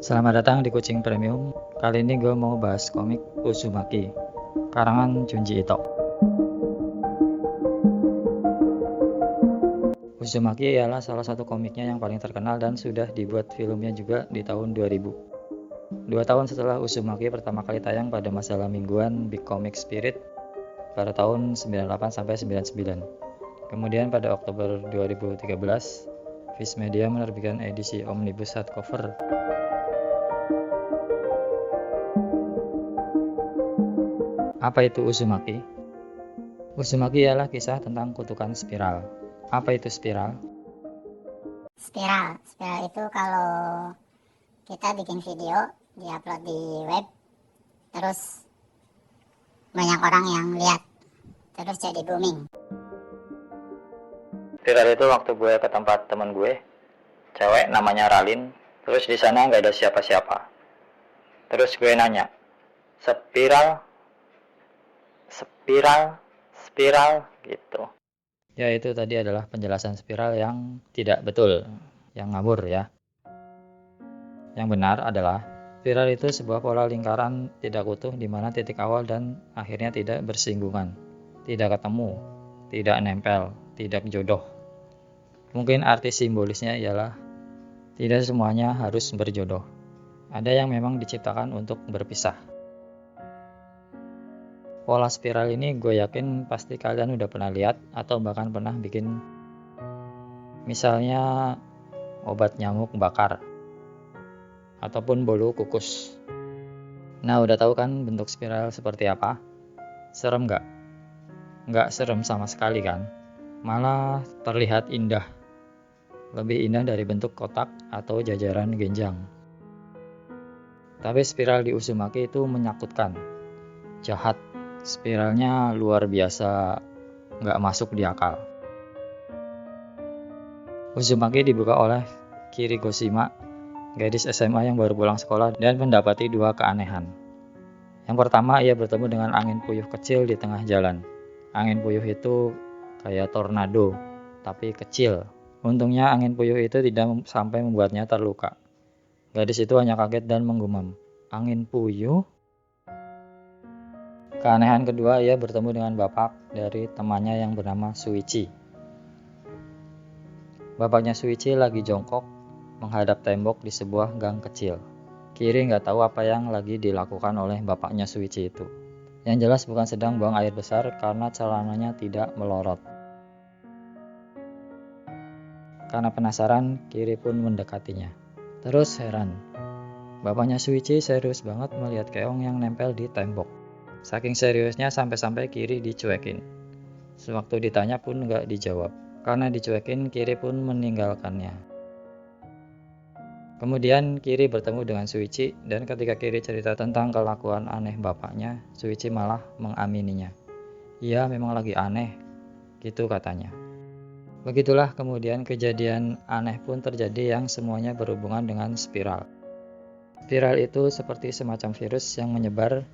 Selamat datang di Kucing Premium. Kali ini gue mau bahas komik Uzumaki, karangan Junji Ito. Uzumaki ialah salah satu komiknya yang paling terkenal dan sudah dibuat filmnya juga di tahun 2000. 2 tahun setelah Uzumaki pertama kali tayang pada masalah mingguan Big Comic Spirit pada tahun 98 sampai 99. Kemudian pada Oktober 2013, Viz Media menerbitkan edisi omnibus hardcover. Apa itu Uzumaki? Uzumaki ialah kisah tentang kutukan spiral. Apa itu spiral? Spiral itu kalau kita bikin video, diupload di web, terus banyak orang yang lihat, terus jadi booming. Spiral itu waktu gue ke tempat temen gue, cewek namanya Ralin, terus di sana nggak ada siapa-siapa. Terus gue nanya, spiral gitu. Ya, itu tadi adalah penjelasan spiral yang tidak betul, yang ngabur ya. Yang benar adalah spiral itu sebuah pola lingkaran tidak utuh di mana titik awal dan akhirnya tidak bersinggungan, tidak ketemu, tidak nempel, tidak jodoh. Mungkin arti simbolisnya ialah tidak semuanya harus berjodoh. Ada yang memang diciptakan untuk berpisah. Pola spiral ini gue yakin pasti kalian udah pernah lihat atau bahkan pernah bikin. Misalnya obat nyamuk bakar ataupun bolu kukus. Nah, udah tahu kan bentuk spiral seperti apa? Serem nggak? Nggak serem sama sekali kan? Malah terlihat indah. Lebih indah dari bentuk kotak atau jajaran genjang. Tapi spiral di Uzumaki itu menakutkan, jahat. Spiralnya luar biasa, nggak masuk di akal. Uzumaki dibuka oleh Kirigoshima, gadis SMA yang baru pulang sekolah dan mendapati dua keanehan. Yang pertama, ia bertemu dengan angin puyuh kecil di tengah jalan. Angin puyuh itu kayak tornado, tapi kecil. Untungnya angin puyuh itu tidak sampai membuatnya terluka. Gadis itu hanya kaget dan menggumam. Angin puyuh? Keanehan kedua, ia bertemu dengan bapak dari temannya yang bernama Shuichi. Bapaknya Shuichi lagi jongkok menghadap tembok di sebuah gang kecil. Kiri nggak tahu apa yang lagi dilakukan oleh bapaknya Shuichi itu. Yang jelas bukan sedang buang air besar karena celananya tidak melorot. Karena penasaran, Kiri pun mendekatinya. Terus heran. Bapaknya Shuichi serius banget melihat keong yang nempel di tembok. Saking seriusnya sampai-sampai Kiri dicuekin. Sewaktu ditanya pun nggak dijawab. Karena dicuekin, Kiri pun meninggalkannya. Kemudian Kiri bertemu dengan Shuichi dan ketika Kiri cerita tentang kelakuan aneh bapaknya, Shuichi malah mengamininya. Iya, memang lagi aneh, gitu katanya. Begitulah kemudian kejadian aneh pun terjadi yang semuanya berhubungan dengan spiral. Spiral itu seperti semacam virus yang menyebar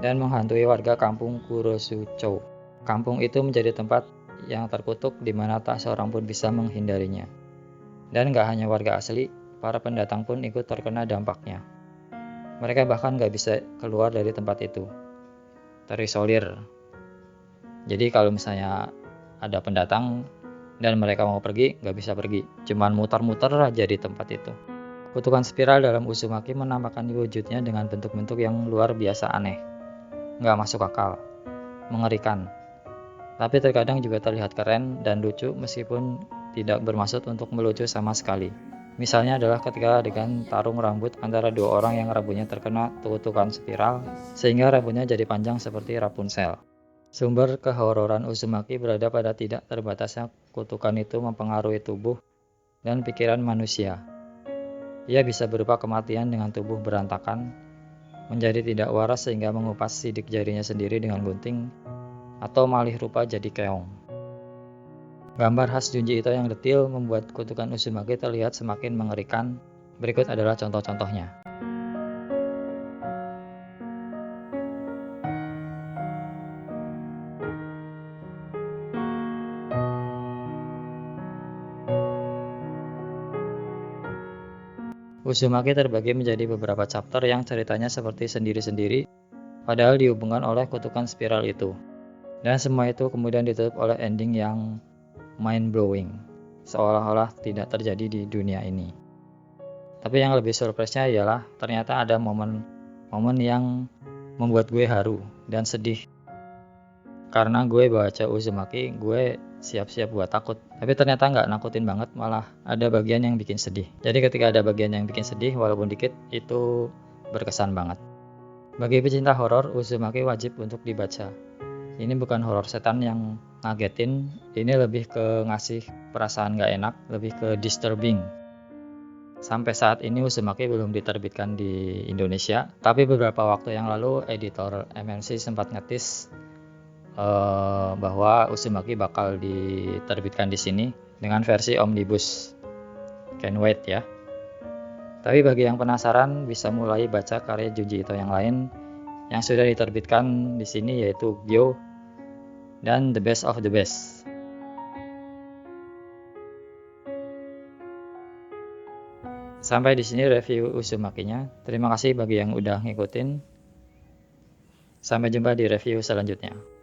dan menghantui warga kampung Kurosucho. Kampung itu menjadi tempat yang terkutuk di mana tak seorang pun bisa menghindarinya. Dan gak hanya warga asli, para pendatang pun ikut terkena dampaknya. Mereka bahkan gak bisa keluar dari tempat itu. Terisolir. Jadi kalau misalnya ada pendatang dan mereka mau pergi, gak bisa pergi. Cuman muter-muter aja di tempat itu. Kutukan spiral dalam Uzumaki menampakkan wujudnya dengan bentuk-bentuk yang luar biasa aneh. Gak masuk akal. Mengerikan. Tapi terkadang juga terlihat keren dan lucu meskipun tidak bermaksud untuk melucu sama sekali. Misalnya adalah ketika adegan tarung rambut antara dua orang yang rambutnya terkena kutukan spiral sehingga rambutnya jadi panjang seperti Rapunzel. Sumber kehororan Uzumaki berada pada tidak terbatasnya kutukan itu mempengaruhi tubuh dan pikiran manusia. Ia bisa berupa kematian dengan tubuh berantakan, menjadi tidak waras sehingga mengupas sidik jarinya sendiri dengan gunting, atau malih rupa jadi keong. Gambar khas Junji Ito yang detil membuat kutukan Uzumaki terlihat semakin mengerikan. Berikut adalah contoh-contohnya. Uzumaki terbagi menjadi beberapa chapter yang ceritanya seperti sendiri-sendiri, padahal dihubungkan oleh kutukan spiral itu. Dan semua itu kemudian ditutup oleh ending yang mind-blowing, seolah-olah tidak terjadi di dunia ini. Tapi yang lebih surprise-nya ialah ternyata ada momen yang membuat gue haru dan sedih. Karena gue baca Uzumaki, gue siap-siap buat takut. Tapi ternyata nggak nakutin banget, malah ada bagian yang bikin sedih. Jadi ketika ada bagian yang bikin sedih, walaupun dikit, itu berkesan banget. Bagi pecinta horor, Uzumaki wajib untuk dibaca. Ini bukan horor setan yang ngagetin, ini lebih ke ngasih perasaan nggak enak, lebih ke disturbing. Sampai saat ini Uzumaki belum diterbitkan di Indonesia, tapi beberapa waktu yang lalu editor MNC sempat ngetis bahwa Uzumaki bakal diterbitkan di sini dengan versi omnibus. Can't wait ya. Tapi bagi yang penasaran bisa mulai baca karya Junji Ito yang lain yang sudah diterbitkan di sini, yaitu Gyo dan The Best of the Best. Sampai di sini review Uzumaki-nya. Terima kasih bagi yang udah ngikutin. Sampai jumpa di review selanjutnya.